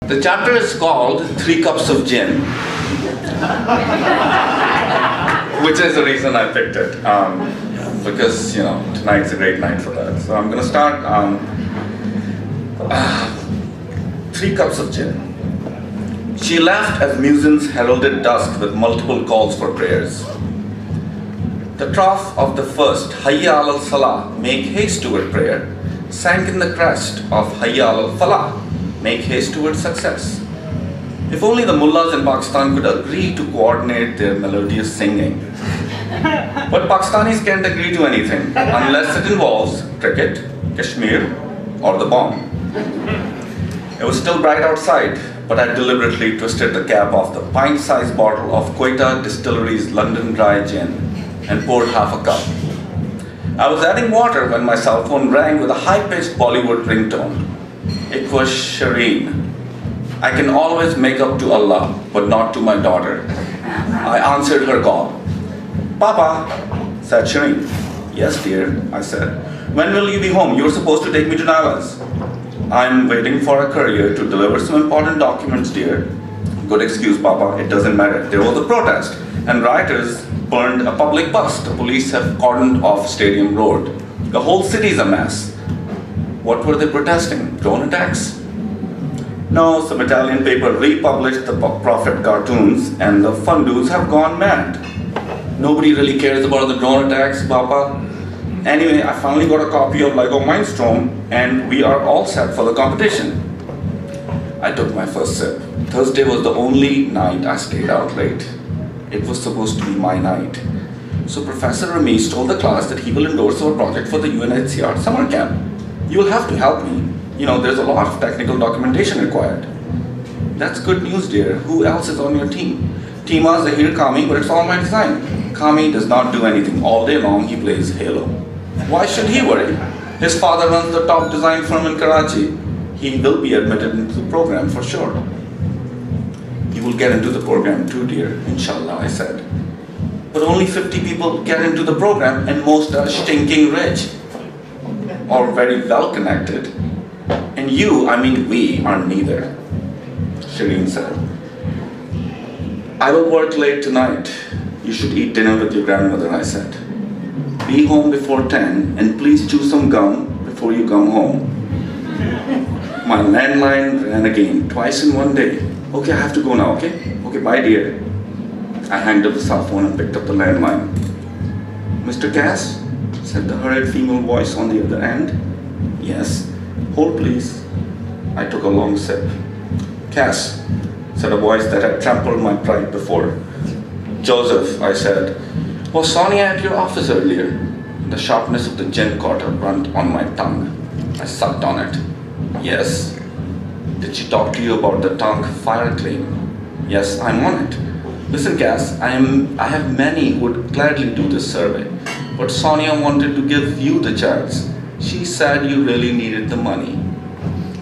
The chapter is called 3 Cups of Gin, which is the reason I picked it, because, tonight's a great night for that. So I'm going to start 3 Cups of Gin. She laughed as muezzins heralded dusk with multiple calls for prayers. The trough of the first Hayya al Salah, make haste toward prayer, sank in the crest of Hayya al Falah, make haste toward success. If only the mullahs in Pakistan could agree to coordinate their melodious singing. But Pakistanis can't agree to anything unless it involves cricket, Kashmir, or the bomb. It was still bright outside, but I deliberately twisted the cap off the pint-sized bottle of Quetta Distillery's London Dry Gin and poured half a cup. I was adding water when my cell phone rang with a high-pitched Bollywood ringtone. It was Shireen. I can always make up to Allah, but not to my daughter. I answered her call. Papa, said Shireen. Yes, dear, I said. When will you be home? You're supposed to take me to Nala's. I'm waiting for a courier to deliver some important documents, dear. Good excuse, Papa, it doesn't matter. There was a protest, and rioters burned a public bus. The police have cordoned off Stadium Road. The whole city's a mess. What were they protesting? Drone attacks? No, some Italian paper republished the Prophet cartoons, and the fundus have gone mad. Nobody really cares about the drone attacks, Papa. Anyway, I finally got a copy of Lego Mindstorm, and we are all set for the competition. I took my first sip. Thursday was the only night I stayed out late. It was supposed to be my night. So Professor Ramesh told the class that he will endorse our project for the UNHCR summer camp. You will have to help me. There's a lot of technical documentation required. That's good news, dear. Who else is on your team? Tima, Zahir, Kami, but it's all my design. Kami does not do anything. All day long he plays Halo. Why should he worry? His father runs the top design firm in Karachi. He will be admitted into the program for sure. You will get into the program too, dear, inshallah, I said. But only 50 people get into the program, and most are stinking rich. Or very well connected. And we are neither, Shireen said. I will work late tonight. You should eat dinner with your grandmother, I said. Be home before 10, and please chew some gum before you come home. My landline ran again, twice in one day. Okay, I have to go now, okay? Okay, bye, dear. I hanged up the cell phone and picked up the landline. Mr. Cass? Said the hurried female voice on the other end. Yes. Hold, please. I took a long sip. Cass, said a voice that had trampled my pride before. Joseph, I said. Was Sonia at your office earlier? The sharpness of the gin caught a brunt on my tongue. I sucked on it. Yes. Did she talk to you about the tank fire claim? Yes, I'm on it. Listen, Cass, I have many who would gladly do this survey, but Sonia wanted to give you the chance. She said you really needed the money.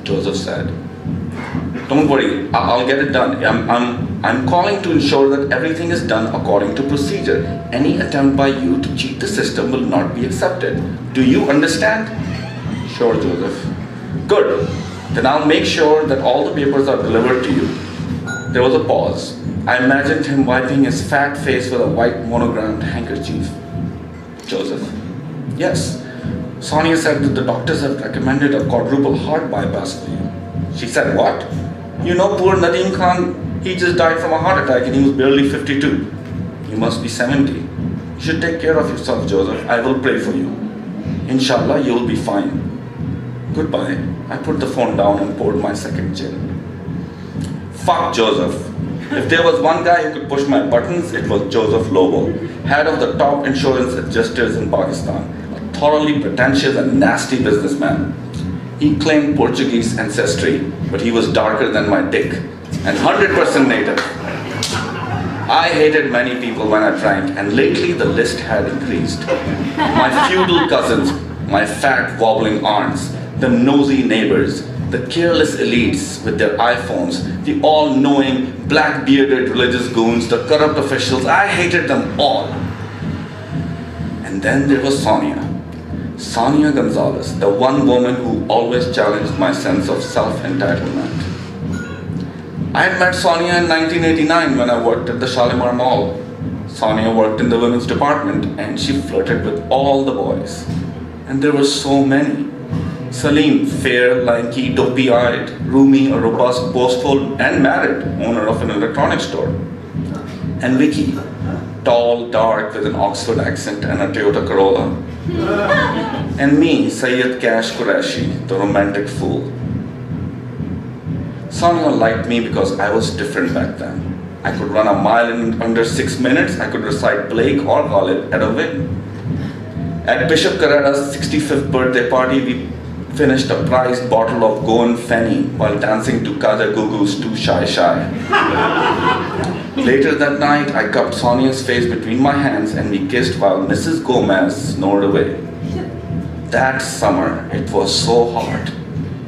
Joseph said. Don't worry, I'll get it done. I'm calling to ensure that everything is done according to procedure. Any attempt by you to cheat the system will not be accepted. Do you understand? Sure, Joseph. Good. Then I'll make sure that all the papers are delivered to you. There was a pause. I imagined him wiping his fat face with a white monogrammed handkerchief. Joseph. Yes. Sonia said that the doctors have recommended a quadruple heart bypass for you. She said, what? Poor Nadeem Khan, he just died from a heart attack and he was barely 52. You must be 70. You should take care of yourself, Joseph. I will pray for you. Inshallah, you will be fine. Goodbye. I put the phone down and poured my second gin. Fuck Joseph. If there was one guy who could push my buttons, it was Joseph Lobo, head of the top insurance adjusters in Pakistan, a thoroughly pretentious and nasty businessman. He claimed Portuguese ancestry, but he was darker than my dick, and 100% native. I hated many people when I drank, and lately the list had increased. My feudal cousins, my fat wobbling aunts, the nosy neighbors, the careless elites with their iPhones, the all-knowing, black-bearded religious goons, the corrupt officials, I hated them all. And then there was Sonia. Sonia Gonzalez, the one woman who always challenged my sense of self-entitlement. I had met Sonia in 1989 when I worked at the Shalimar Mall. Sonia worked in the women's department and she flirted with all the boys. And there were so many. Salim, fair, lanky, dopey-eyed, Rumi, a robust, boastful, and married owner of an electronics store. And Vicky, tall, dark, with an Oxford accent and a Toyota Corolla. And me, Sayyid Cash Qureshi, the romantic fool. Sonia liked me because I was different back then. I could run a mile in under 6 minutes, I could recite Blake or Khalid at a whim. At Bishop Carrera's 65th birthday party, we finished a prized bottle of Goan Fenny while dancing to Kaja Gugu's Too Shy Shy. Later that night, I cupped Sonia's face between my hands and we kissed while Mrs. Gomez snored away. That summer, it was so hard,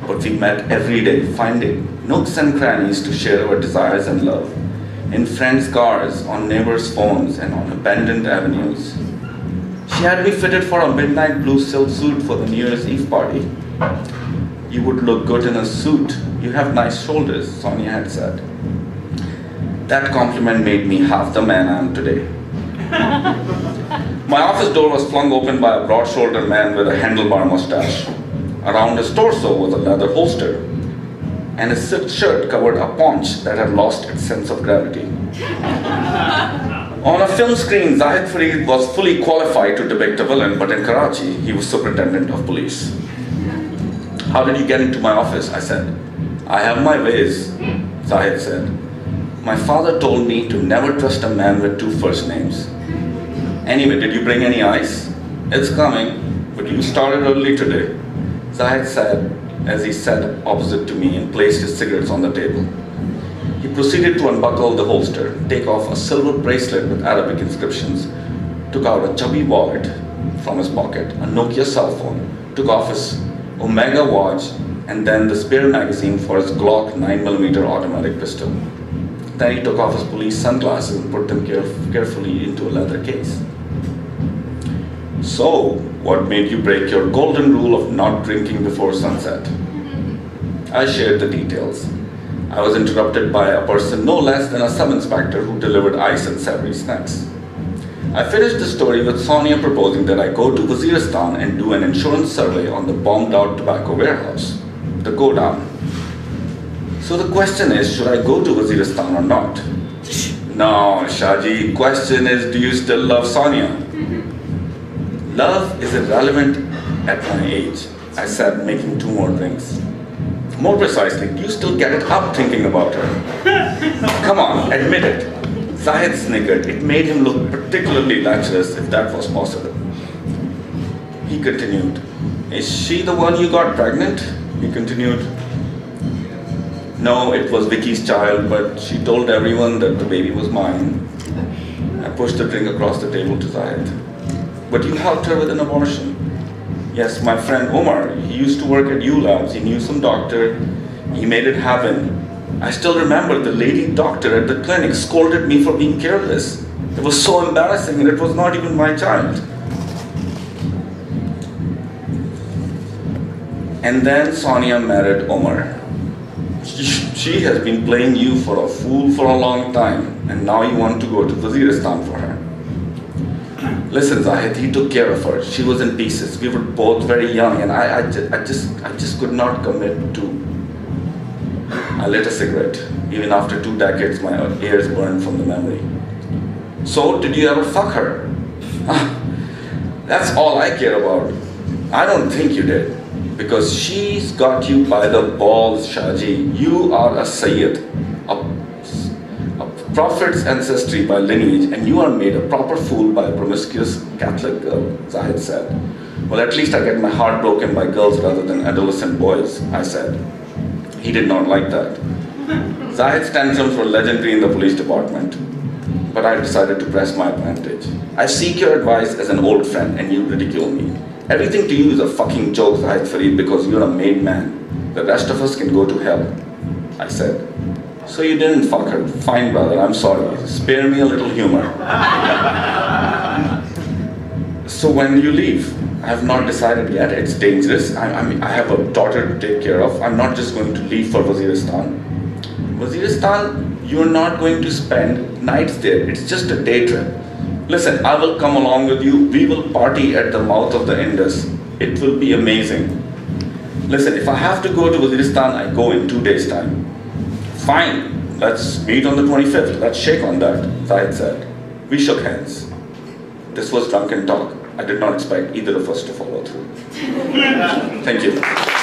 but we met every day, finding nooks and crannies to share our desires and love, in friends' cars, on neighbors' phones, and on abandoned avenues. She had me fitted for a midnight blue silk suit for the New Year's Eve party. You would look good in a suit. You have nice shoulders, Sonia had said. That compliment made me half the man I am today. My office door was flung open by a broad-shouldered man with a handlebar mustache. Around his torso was a leather holster, and his silk shirt covered a paunch that had lost its sense of gravity. On a film screen, Zahid Fareed was fully qualified to depict a villain, but in Karachi, he was superintendent of police. How did you get into my office? I said. I have my ways, Zahid said. My father told me to never trust a man with two first names. Anyway, did you bring any ice? It's coming, but you started early today, Zahid said as he sat opposite to me and placed his cigarettes on the table. He proceeded to unbuckle the holster, take off a silver bracelet with Arabic inscriptions, took out a chubby wallet from his pocket, a Nokia cell phone, took off his Omega watch, and then the spare magazine for his Glock 9mm automatic pistol. Then he took off his police sunglasses and put them carefully into a leather case. So, what made you break your golden rule of not drinking before sunset? I shared the details. I was interrupted by a person no less than a sub-inspector who delivered ice and savory snacks. I finished the story with Sonia proposing that I go to Waziristan and do an insurance survey on the bombed-out tobacco warehouse, the Godown. So the question is, should I go to Waziristan or not? No, Shaji, question is, do you still love Sonia? Love is irrelevant at my age, I said, making 2 more drinks. More precisely, do you still get it up thinking about her? Come on, admit it. Zahid sniggered. It made him look particularly lecherous, if that was possible. He continued, is she the one you got pregnant? He continued, no, it was Vicky's child, but she told everyone that the baby was mine. I pushed the drink across the table to Zahid. But you helped her with an abortion. Yes, my friend Omar, he used to work at U-Labs. He knew some doctor. He made it happen. I still remember the lady doctor at the clinic scolded me for being careless. It was so embarrassing, and it was not even my child. And then Sonia married Omar. She has been playing you for a fool for a long time, and now you want to go to Waziristan for her. Listen, Zahid, he took care of her. She was in pieces. We were both very young, and I just could not commit to. I lit a cigarette. Even after 2 decades, my ears burned from the memory. So, did you ever fuck her? That's all I care about. I don't think you did. Because she's got you by the balls, Shaji. You are a Sayyid, a prophet's ancestry by lineage, and you are made a proper fool by a promiscuous Catholic girl, Zahid said. Well, at least I get my heart broken by girls rather than adolescent boys, I said. He did not like that. Zahid's tantrums were legendary in the police department, but I decided to press my advantage. I seek your advice as an old friend, and you ridicule me. Everything to you is a fucking joke, Zahid Fareed, because you're a made man. The rest of us can go to hell, I said. So you didn't fuck her. Fine, brother, I'm sorry. Spare me a little humor. So when do you leave? I have not decided yet. It's dangerous. I have a daughter to take care of. I'm not just going to leave for Waziristan. Waziristan, you're not going to spend nights there. It's just a day trip. Listen, I will come along with you. We will party at the mouth of the Indus. It will be amazing. Listen, if I have to go to Waziristan, I go in 2 days' time. Fine, let's meet on the 25th. Let's shake on that, Zahid said. We shook hands. This was drunken talk. I did not expect either of us to follow through. Thank you.